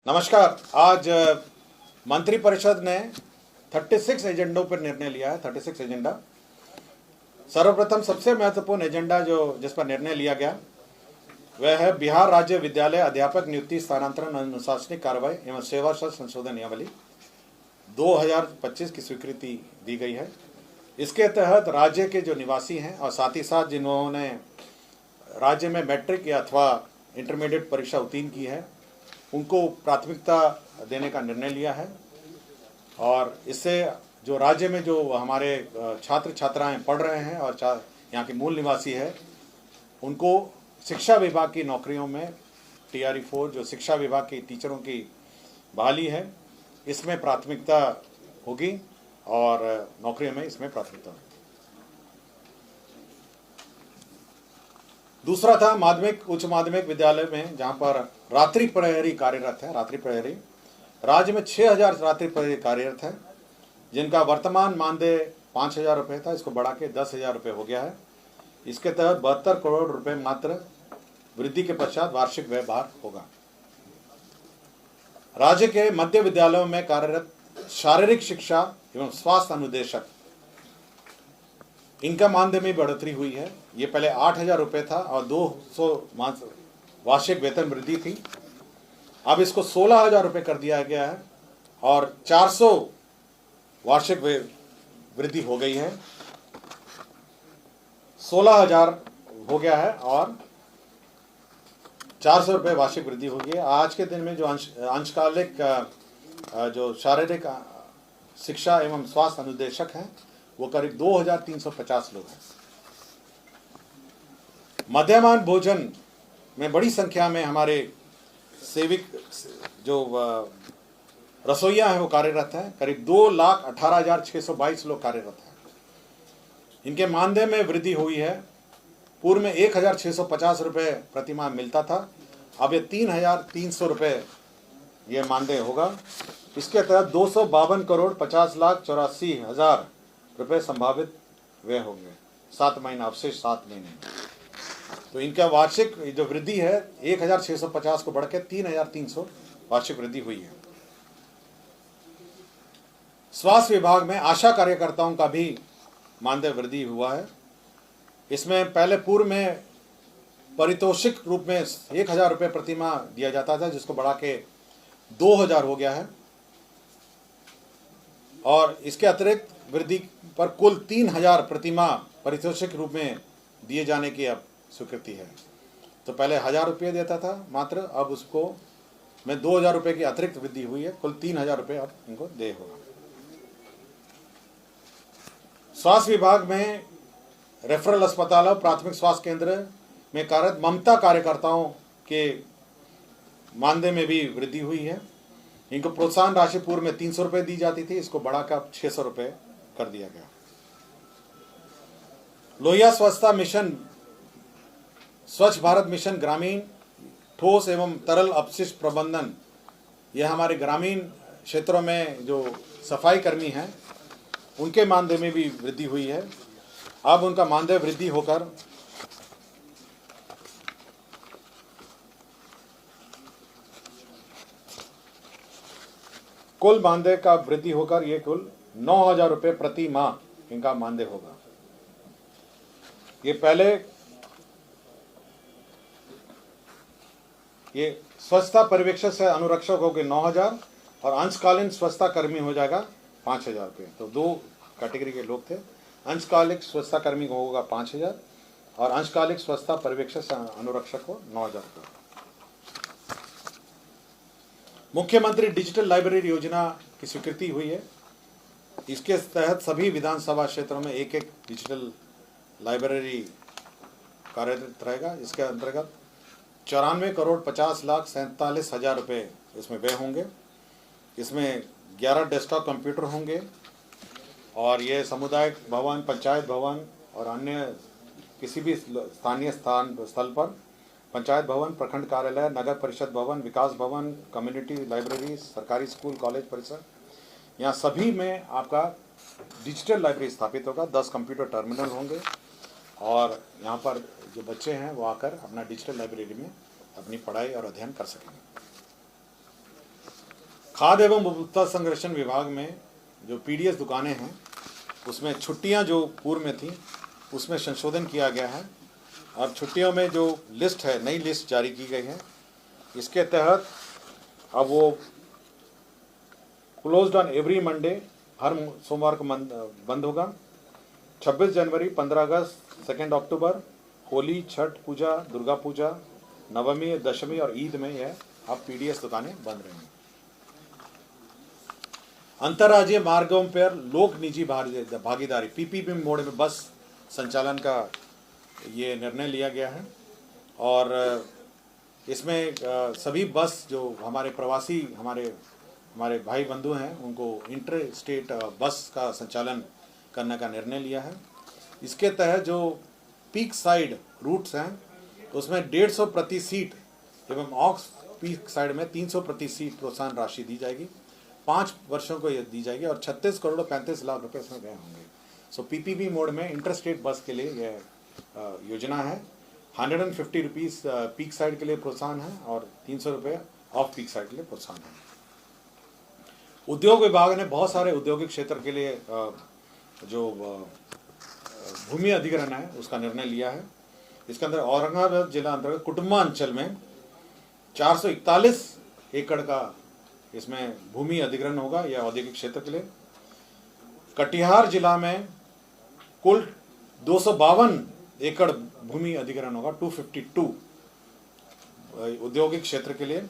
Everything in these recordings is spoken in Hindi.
नमस्कार। आज मंत्रिपरिषद ने 36 एजेंडों पर निर्णय लिया है। 36 एजेंडा। सर्वप्रथम सबसे महत्वपूर्ण एजेंडा जिस पर निर्णय लिया गया वह है बिहार राज्य विद्यालय अध्यापक नियुक्ति स्थानांतरण अनुशासनिक कार्रवाई एवं सेवा शर्त संशोधन नियमावली 2025 की स्वीकृति दी गई है। इसके तहत राज्य के जो निवासी हैं और साथ ही साथ जिन्होंने राज्य में मैट्रिक या अथवा इंटरमीडिएट परीक्षा उत्तीर्ण की है उनको प्राथमिकता देने का निर्णय लिया है। और इससे जो राज्य में जो हमारे छात्र छात्राएं पढ़ रहे हैं और यहाँ के मूल निवासी है उनको शिक्षा विभाग की नौकरियों में TRE 4 जो शिक्षा विभाग की टीचरों की बहाली है इसमें प्राथमिकता होगी और नौकरियों में इसमें प्राथमिकता होगी। दूसरा था माध्यमिक उच्च माध्यमिक विद्यालय में जहां पर रात्रि प्रहरी कार्यरत है। रात्रि प्रहरी राज्य में 6000 रात्रि प्रहरी कार्यरत है जिनका वर्तमान मानदेय 5000 रुपये था, इसको बढ़ा के 10,000 रुपये हो गया है। इसके तहत 72 करोड़ रुपए मात्र वृद्धि के पश्चात वार्षिक व्यवहार होगा। राज्य के मध्य विद्यालयों में कार्यरत शारीरिक शिक्षा एवं स्वास्थ्य अनुदेशक इनका मानदेय में बढ़ोतरी हुई है। ये पहले 8,000 रुपये था और 200 वार्षिक वेतन वृद्धि थी। अब इसको 16,000 रुपये कर दिया गया है और 400 वार्षिक वृद्धि हो गई है। 16,000 हो गया है और 400 रुपये वार्षिक वृद्धि हो गई है। आज के दिन में जो अंशकालिक जो शारीरिक शिक्षा एवं स्वास्थ्य अनुदेशक हैं वो करीब 2350 लोग हैं। मध्याह्न भोजन में बड़ी संख्या में हमारे सेविक जो रसोइया हैं वो कार्यरत हैं। करीब 2,18,622 लोग कार्यरत हैं। इनके मानदेय में वृद्धि हुई है। पूर्व में 1,650 रुपये प्रतिमाह मिलता था, अब ये 3,300 रुपये ये मानदेय होगा। इसके तहत 252 करोड़ 50,84,000 रुपये संभावित व्यय होंगे 7 महीना अवशेष 7 महीने। तो इनका वार्षिक जो वृद्धि है 1,650 को बढ़ के 3,300 वार्षिक वृद्धि हुई है। स्वास्थ्य विभाग में आशा कार्यकर्ताओं का भी मानदेय वृद्धि हुआ है। इसमें पहले पूर्व में पारितोषिक रूप में 1,000 रुपये प्रतिमाह दिया जाता था जिसको बढ़ा के 2,000 हो गया है और इसके अतिरिक्त वृद्धि पर कुल 3,000 प्रतिमाह पारितोषिक रूप में दिए जाने की अब स्वीकृति है। तो पहले 1,000 रुपये देता था मात्र, अब उसको में 2,000 रुपये की अतिरिक्त वृद्धि हुई है। कुल 3,000 रुपये अब इनको दे होगा। स्वास्थ्य विभाग में रेफरल अस्पतालों प्राथमिक स्वास्थ्य केंद्र में कार्यरत ममता कार्यकर्ताओं के मानदेय में भी वृद्धि हुई है। इनको प्रोत्साहन राशि पूर्व में 300 रुपये दी जाती थी, इसको बढ़ाकर 600 रुपये कर दिया गया। लोहिया स्वच्छता मिशन स्वच्छ भारत मिशन ग्रामीण ठोस एवं तरल अपशिष्ट प्रबंधन, यह हमारे ग्रामीण क्षेत्रों में जो सफाई कर्मी हैं उनके मानदेय में भी वृद्धि हुई है। अब उनका मानदेय वृद्धि होकर कुल मानदेय का वृद्धि होकर ये कुल 9,000 रुपये प्रति माह इनका मानदेय होगा। ये पहले ये स्वच्छता पर्यवेक्षक से अनुरक्षक हो गए 9,000 और अंशकालीन स्वच्छता कर्मी हो जाएगा 5,000 रुपये। तो 2 कैटेगरी के लोग थे। अंशकालिक स्वच्छता कर्मी को होगा 5,000 और अंशकालिक स्वच्छता पर्यवेक्षक से अनुरक्षक को 9,000 रुपये। मुख्यमंत्री डिजिटल लाइब्रेरी योजना की स्वीकृति हुई है। इसके तहत सभी विधानसभा क्षेत्रों में एक डिजिटल लाइब्रेरी कार्यरत रहेगा। इसके अंतर्गत 94 करोड़ 50,47,000 रुपये इसमें व्यय होंगे। इसमें 11 डेस्कटॉप कंप्यूटर होंगे और ये सामुदायिक भवन, पंचायत भवन और अन्य किसी भी स्थानीय स्थल पर पंचायत भवन, प्रखंड कार्यालय, नगर परिषद भवन, विकास भवन, कम्युनिटी लाइब्रेरी, सरकारी स्कूल, कॉलेज परिसर, यहाँ सभी में आपका डिजिटल लाइब्रेरी स्थापित होगा। 10 कंप्यूटर टर्मिनल होंगे और यहाँ पर जो बच्चे हैं वो आकर अपना डिजिटल लाइब्रेरी में अपनी पढ़ाई और अध्ययन कर सकेंगे। खाद्य एवं उपभोक्ता संरक्षण विभाग में जो पीडीएस दुकानें हैं उसमें छुट्टियां जो पूर्व में थी उसमें संशोधन किया गया है और छुट्टियों में जो लिस्ट है, नई लिस्ट जारी की गई है। इसके तहत अब वो क्लोज्ड ऑन एवरी मंडे, हर सोमवार को बंद होगा। 26 जनवरी, 15 अगस्त, 2 अक्टूबर, होली, छठ पूजा, दुर्गा पूजा, नवमी, दशमी और ईद में यह अब पीडीएस दुकानें बंद रहेंगी। अंतर्राज्यीय मार्गों पर लोक निजी भागीदारी पीपीपी मोड में बस संचालन का ये निर्णय लिया गया है और इसमें सभी बस जो हमारे प्रवासी हमारे भाई बंधु हैं उनको इंटर स्टेट बस का संचालन करने का निर्णय लिया है। इसके तहत जो पीक साइड रूट्स हैं उसमें 150 प्रति सीट एवं ऑक्स पीक साइड में 300 प्रति सीट प्रोत्साहन राशि दी जाएगी। 5 वर्षों को ये दी जाएगी और 36 करोड़ 35 लाख रुपए इसमें व्यय होंगे। सो पीपीपी मोड में इंटर स्टेट बस के लिए यह योजना है। 150 रुपीज़ पीक साइड के लिए प्रोत्साहन है और 300 रुपये ऑफ पीक साइड के लिए प्रोत्साहन है। उद्योग विभाग ने बहुत सारे औद्योगिक क्षेत्र के लिए जो भूमि अधिग्रहण है उसका निर्णय लिया है। इसके अंदर औरंगाबाद जिला अंतर्गत कुटुम्बांचल में 441 एकड़ का इसमें भूमि अधिग्रहण होगा यह औद्योगिक क्षेत्र के लिए। कटिहार जिला में कुल 252 एकड़ भूमि अधिग्रहण होगा, 252 औद्योगिक क्षेत्र के लिए।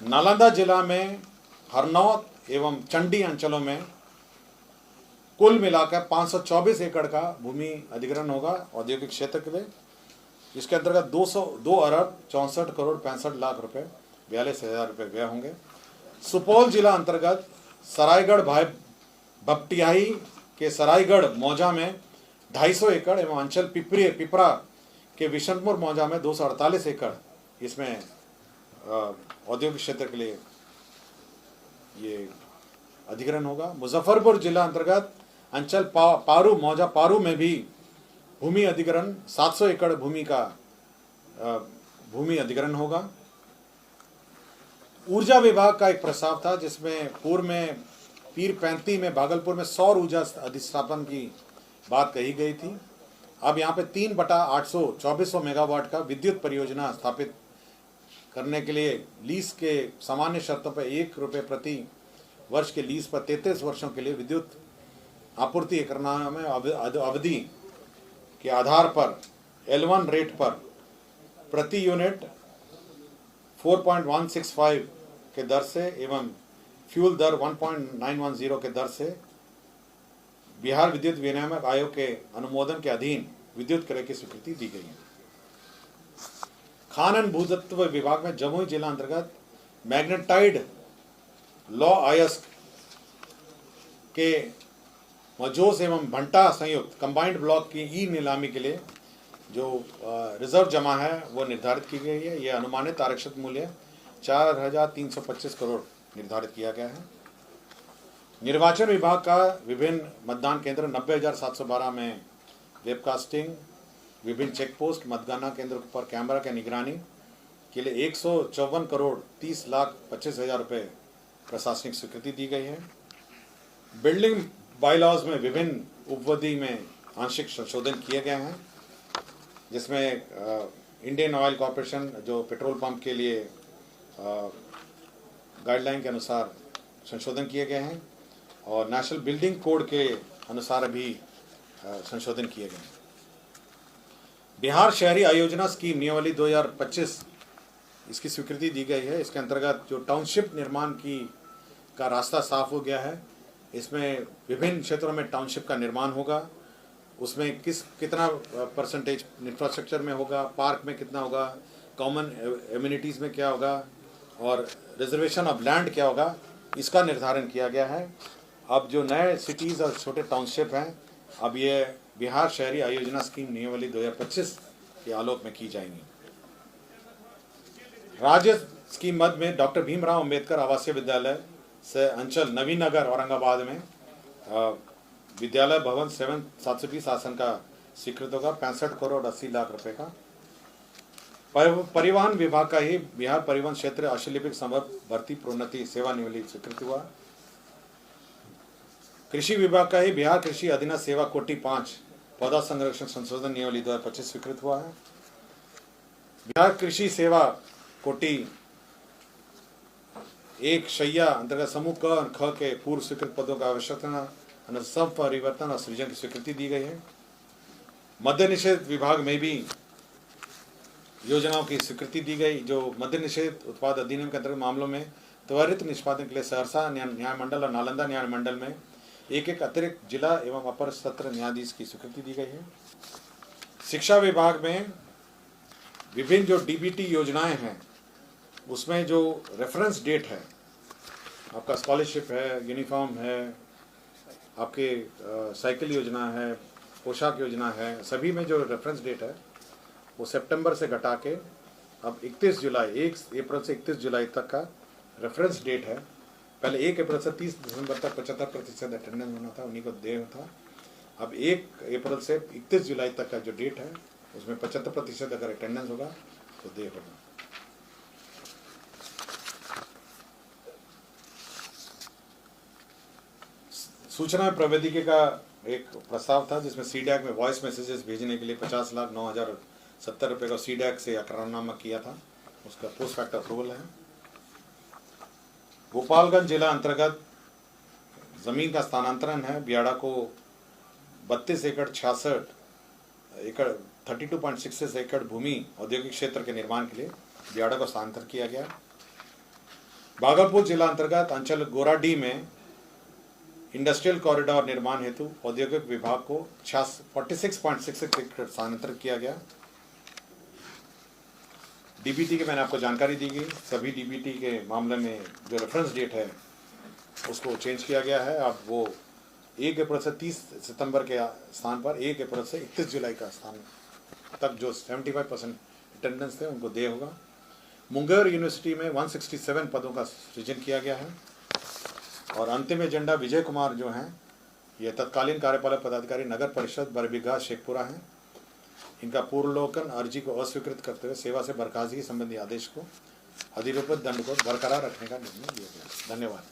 नालंदा जिला में हरनौत एवं चंडी अंचलों में कुल मिलाकर 524 एकड़ का भूमि अधिग्रहण होगा औद्योगिक क्षेत्र के लिए। इसके अंतर्गत 2 अरब 64 करोड़ 65 लाख रुपए 42,000 रुपये व्यय होंगे। सुपौल जिला अंतर्गत सरायगढ़ भाई भपटियाही के सरायगढ़ मौजा में 250 एकड़ एवं अंचल पिपरा के विशनपुर मौजा में 248 एकड़ इसमें औद्योगिक क्षेत्र के लिए ये अधिग्रहण होगा। मुजफ्फरपुर जिला अंतर्गत अंचल पारू मौजा पारू में भी भूमि अधिग्रहण 700 एकड़ भूमि का भूमि अधिग्रहण होगा। ऊर्जा विभाग का एक प्रस्ताव था जिसमें पूर्व में पीर पैंती में भागलपुर में सौर ऊर्जा अधिस्थापन की बात कही गई थी। अब यहाँ पे 3/800 2400 मेगावाट का विद्युत परियोजना स्थापित करने के लिए लीज के सामान्य शर्तों पर 1 रुपये प्रति वर्ष के लीज पर 33 वर्षों के लिए विद्युत आपूर्ति करना में अवधि के आधार पर L1 रेट पर प्रति यूनिट 4.165 के दर से एवं फ्यूल दर 1.910 के दर से बिहार विद्युत विनियामक आयोग के अनुमोदन के अधीन विद्युत क्रय की स्वीकृति दी गई है। खान एवं भूतत्व विभाग में जमुई जिला अंतर्गत मैग्नेटाइड लॉ आयस्क के मजोस एवं भंटा संयुक्त कंबाइंड ब्लॉक की ई नीलामी के लिए जो रिजर्व जमा है वो निर्धारित की गई है। यह अनुमानित आरक्षित मूल्य 4,325 करोड़ निर्धारित किया गया है। निर्वाचन विभाग का विभिन्न मतदान केंद्र 90,712 में वेबकास्टिंग, विभिन्न चेक पोस्ट, मतगणना केंद्र पर कैमरा की निगरानी के लिए 154 करोड़ 30 लाख 25,000 रुपये प्रशासनिक स्वीकृति दी गई है। बिल्डिंग बाईलॉज में विभिन्न उपविधि में आंशिक संशोधन किए गए हैं जिसमें इंडियन ऑयल कॉरपोरेशन जो पेट्रोल पंप के लिए गाइडलाइन के अनुसार संशोधन किए गए हैं और नेशनल बिल्डिंग कोड के अनुसार भी संशोधन किए गए हैं। बिहार शहरी आयोजना स्कीम नियमावली 2025 इसकी स्वीकृति दी गई है। इसके अंतर्गत जो टाउनशिप निर्माण का रास्ता साफ हो गया है। इसमें विभिन्न क्षेत्रों में टाउनशिप का निर्माण होगा। उसमें कितना परसेंटेज इंफ्रास्ट्रक्चर में होगा, पार्क में कितना होगा, कॉमन एम्यूनिटीज़ में क्या होगा और रिजर्वेशन ऑफ लैंड क्या होगा, इसका निर्धारण किया गया है। अब जो नए सिटीज़ और छोटे टाउनशिप हैं अब ये बिहार शहरी आयोजना स्कीम नियमावली 2025 के आलोक में की जाएंगी। राज्य स्कीम मद में डॉक्टर भीमराव अंबेडकर आवासीय विद्यालय से अंचल नवीन नगर औरंगाबाद में विद्यालय भवन 720 आसन का स्वीकृत होगा 65 करोड़ 80 लाख रुपए का। परिवहन विभाग का ही बिहार परिवहन क्षेत्र अशुलिपिक संभव भर्ती प्रोन्नति सेवानिवृत्ति स्वीकृति हुआ। कृषि विभाग का ही बिहार कृषि अधीनस्थ सेवा कोटि 5 पौधा संरक्षण संशोधन नियमावली 2025 स्वीकृत हुआ है। बिहार कृषि सेवा कोटि 1 शैया अंतर्गत समूह क और ख के पूर्व स्वीकृत पदों का आवश्यकता अनुसार परिवर्तन और सृजन की स्वीकृति दी गई है। मद्य निषेध विभाग में भी योजनाओं की स्वीकृति दी गई। जो मद्य निषेध उत्पाद अधिनियम के अंतर्गत मामलों में त्वरित निष्पादन के लिए सहरसा न्याय मंडल और नालंदा न्याय मंडल में एक अतिरिक्त जिला एवं अपर सत्र न्यायाधीश की स्वीकृति दी गई है। शिक्षा विभाग में विभिन्न जो डीबीटी योजनाएं हैं उसमें जो रेफरेंस डेट है, आपका स्कॉलरशिप है, यूनिफॉर्म है, आपके साइकिल योजना है, पोशाक योजना है, सभी में जो रेफरेंस डेट है वो सितंबर से घटा के अब 1 अप्रैल से 31 जुलाई तक का रेफरेंस डेट है। पहले 1 अप्रैल से 30 दिसंबर तक 75% अटेंडेंस होना था, उन्हीं को देय था। अब 1 अप्रैल से 31 जुलाई तक का जो डेट है उसमें 75% अगर अटेंडेंस होगा तो देय होगा। सूचना प्रौद्योगिकी का एक प्रस्ताव था जिसमें सीडैक में वॉइस मैसेजेस भेजने के लिए 50,09,070 रुपये का सीडैक से करारनामा किया था, उसका पोस्ट फैक्ट अप्रूवल है। गोपालगंज जिला अंतर्गत जमीन का स्थानांतरण है। बियाड़ा को 32 एकड़ 66 एकड़ 32.66 एकड़ भूमि औद्योगिक क्षेत्र के निर्माण के लिए बियाड़ा को स्थानांतरित किया गया। भागलपुर जिला अंतर्गत अंचल गोराडी में इंडस्ट्रियल कॉरिडोर निर्माण हेतु औद्योगिक विभाग को 46.66 एकड़ स्थानांतरित किया गया। डीबीटी की मैंने आपको जानकारी दी गई। सभी डीबीटी के मामले में जो रेफरेंस डेट है उसको चेंज किया गया है। अब वो 1 अप्रैल से 30 सितंबर के स्थान पर 1 अप्रैल से 31 जुलाई का स्थान तक जो 75% अटेंडेंस थे उनको देय होगा। मुंगेर यूनिवर्सिटी में 167 पदों का सृजन किया गया है। और अंतिम एजेंडा विजय कुमार जो हैं ये तत्कालीन कार्यपालक पदाधिकारी नगर परिषद बरबीघा शेखपुरा हैं। इनका पूर्वलोकन अर्जी को अस्वीकृत करते हुए सेवा से बर्खास्तगी संबंधी आदेश को अधिरोपित दंड को बरकरार रखने का निर्णय लिया गया। धन्यवाद।